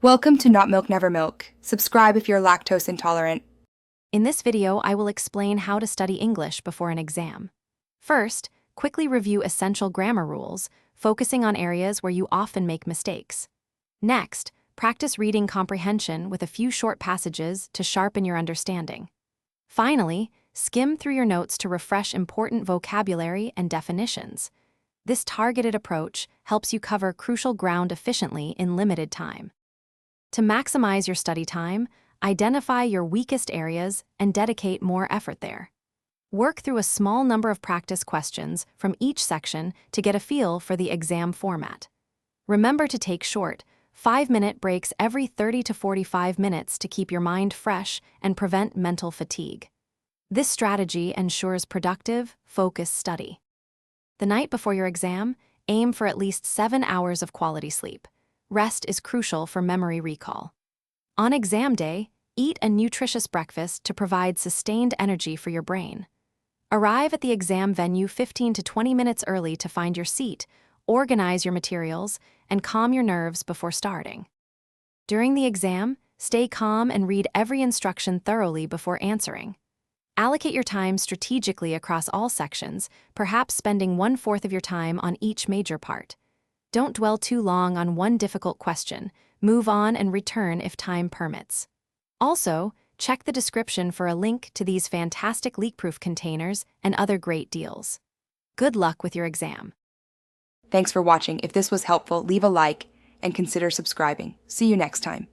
Welcome to Not Milk Never Milk. Subscribe if you're lactose intolerant. In this video, I will explain how to study English before an exam. First, quickly review essential grammar rules, focusing on areas where you often make mistakes. Next, practice reading comprehension with a few short passages to sharpen your understanding. Finally, skim through your notes to refresh important vocabulary and definitions. This targeted approach helps you cover crucial ground efficiently in limited time. To maximize your study time, identify your weakest areas and dedicate more effort there. Work through a small number of practice questions from each section to get a feel for the exam format. Remember to take short, 5-minute breaks every 30 to 45 minutes to keep your mind fresh and prevent mental fatigue. This strategy ensures productive, focused study. The night before your exam, aim for at least 7 hours of quality sleep. Rest is crucial for memory recall. On exam day, eat a nutritious breakfast to provide sustained energy for your brain. Arrive at the exam venue 15 to 20 minutes early to find your seat, organize your materials, and calm your nerves before starting. During the exam, stay calm and read every instruction thoroughly before answering. Allocate your time strategically across all sections, perhaps spending 1/4 of your time on each major part. Don't dwell too long on one difficult question. Move on and return if time permits. Also, check the description for a link to these fantastic leak-proof containers and other great deals. Good luck with your exam. Thanks for watching. If this was helpful, leave a like and consider subscribing. See you next time.